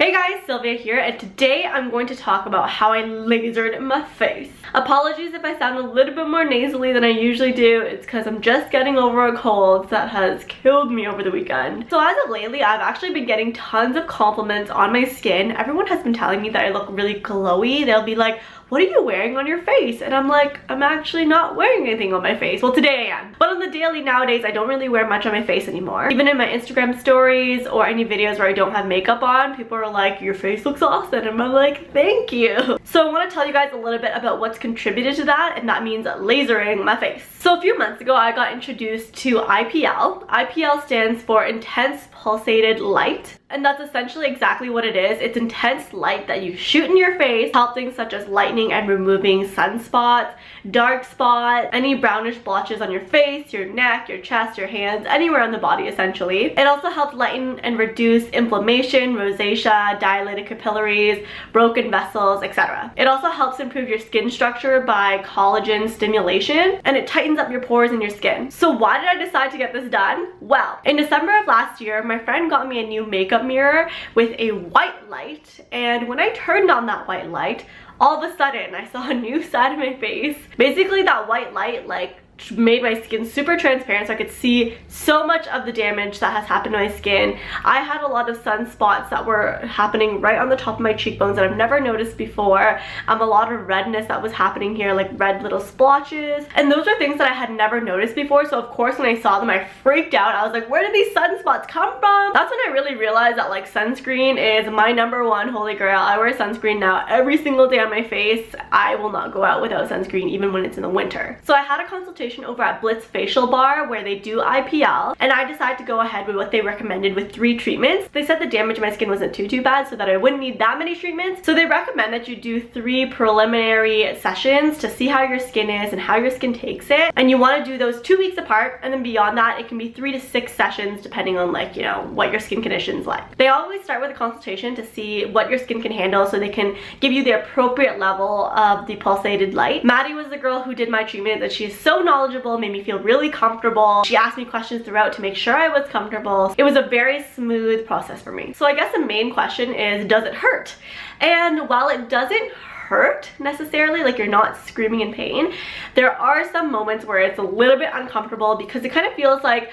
Hey guys, Sylvia here, and today I'm going to talk about how I lasered my face. Apologies if I sound a little bit more nasally than I usually do. It's because I'm just getting over a cold that has killed me over the weekend. So as of lately, I've actually been getting tons of compliments on my skin. Everyone has been telling me that I look really glowy. They'll be like, what are you wearing on your face? And I'm like, I'm actually not wearing anything on my face. Well, today I am. But on the daily nowadays, I don't really wear much on my face anymore. Even in my Instagram stories or any videos where I don't have makeup on, people are like, your face looks awesome. And I'm like, thank you. So I want to tell you guys a little bit about what's contributed to that, and that means lasering my face. So a few months ago, I got introduced to IPL. IPL stands for Intense Pulsated Light. And that's essentially exactly what it is. It's intense light that you shoot in your face, help things such as lightening and removing sunspots, dark spots, any brownish blotches on your face, your neck, your chest, your hands, anywhere on the body essentially. It also helps lighten and reduce inflammation, rosacea, dilated capillaries, broken vessels, etc. It also helps improve your skin structure by collagen stimulation, and it tightens up your pores in your skin. So why did I decide to get this done? Well, in December of last year, my friend got me a new makeup mirror with a white light, and when I turned on that white light, all of a sudden I saw a new side of my face. Basically that white light made my skin super transparent, so I could see so much of the damage that has happened to my skin. I had a lot of sunspots that were happening right on the top of my cheekbones that I've never noticed before. A lot of redness that was happening here, like red little splotches, and those are things that I had never noticed before. So of course when I saw them I freaked out. I was like, where did these sunspots come from? That's when I really realized that like sunscreen is my #1 holy grail. I wear sunscreen now every single day on my face. I will not go out without sunscreen even when it's in the winter. So I had a consultation over at Blitz Facial Bar where they do IPL, and I decided to go ahead with what they recommended with 3 treatments. They said the damage in my skin wasn't too bad, so that I wouldn't need that many treatments. So they recommend that you do 3 preliminary sessions to see how your skin is and how your skin takes it, and you want to do those 2 weeks apart, and then beyond that it can be 3 to 6 sessions depending on like, you know, what your skin condition's like. They always start with a consultation to see what your skin can handle so they can give you the appropriate level of the pulsated light. Maddie was the girl who did my treatment, that she is so knowledgeable, made me feel really comfortable. She asked me questions throughout to make sure I was comfortable. It was a very smooth process for me. So I guess the main question is, does it hurt? And while it doesn't hurt necessarily, like you're not screaming in pain, there are some moments where it's a little bit uncomfortable because it kind of feels like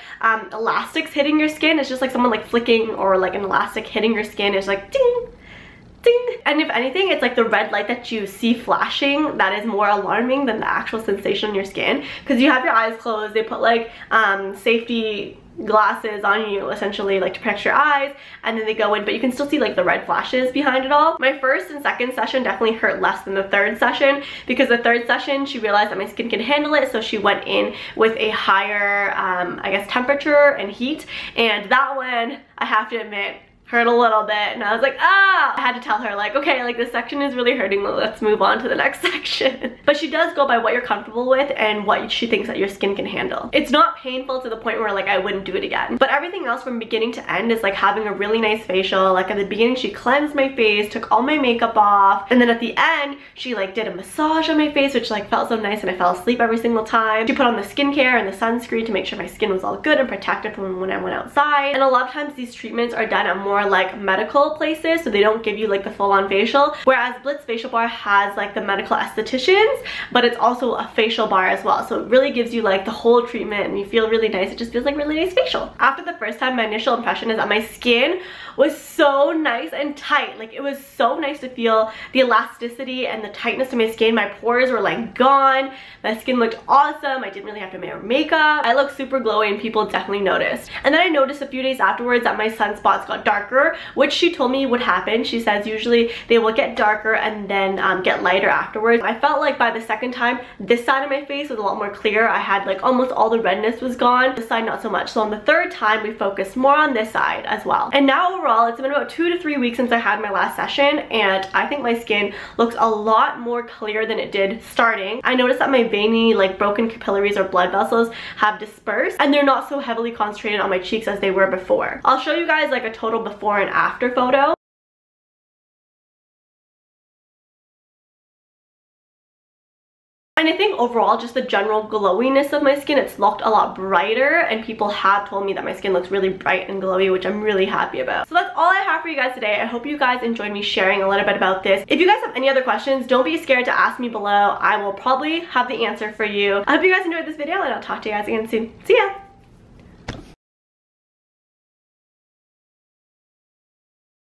elastics hitting your skin. It's just like someone like flicking, or like an elastic hitting your skin. It's like ding, ding. And if anything, it's like the red light that you see flashing that is more alarming than the actual sensation on your skin, because you have your eyes closed. They put like safety glasses on you essentially, like to protect your eyes, and then they go in, but you can still see like the red flashes behind it all. My first and second session definitely hurt less than the third session, because the third session she realized that my skin can handle it, so she went in with a higher I guess temperature and heat, and that one, I have to admit, hurt a little bit, and I was like, ah! I had to tell her like, okay, like this section is really hurting, let's move on to the next section. But she does go by what you're comfortable with and what she thinks that your skin can handle. It's not painful to the point where like I wouldn't do it again, but everything else from beginning to end is like having a really nice facial. Like at the beginning she cleansed my face, took all my makeup off, and then at the end she like did a massage on my face, which like felt so nice, and I fell asleep every single time. She put on the skincare and the sunscreen to make sure my skin was all good and protected from when I went outside. And a lot of times these treatments are done at more like medical places, so they don't give you like the full-on facial, whereas Blitz Facial Bar has like the medical estheticians, but it's also a facial bar as well, so it really gives you like the whole treatment and you feel really nice. It just feels like really nice facial. After the first time, my initial impression is that my skin was so nice and tight. Like it was so nice to feel the elasticity and the tightness of my skin. My pores were like gone, my skin looked awesome, I didn't really have to wear makeup, I looked super glowy, and people definitely noticed. And then I noticed a few days afterwards that my sunspots got darker, which she told me would happen. She says usually they will get darker and then get lighter afterwards. I felt like by the second time, this side of my face was a lot more clear. I had like almost all the redness was gone, this side not so much. So on the third time we focused more on this side as well. And now overall it's been about 2 to 3 weeks since I had my last session, and I think my skin looks a lot more clear than it did starting. I noticed that my veiny, like broken capillaries or blood vessels have dispersed, and they're not so heavily concentrated on my cheeks as they were before. I'll show you guys like a total before and after photo. And I think overall, just the general glowiness of my skin, it's looked a lot brighter, and people have told me that my skin looks really bright and glowy, which I'm really happy about. So that's all I have for you guys today. I hope you guys enjoyed me sharing a little bit about this. If you guys have any other questions, don't be scared to ask me below. I will probably have the answer for you. I hope you guys enjoyed this video, and I'll talk to you guys again soon. See ya!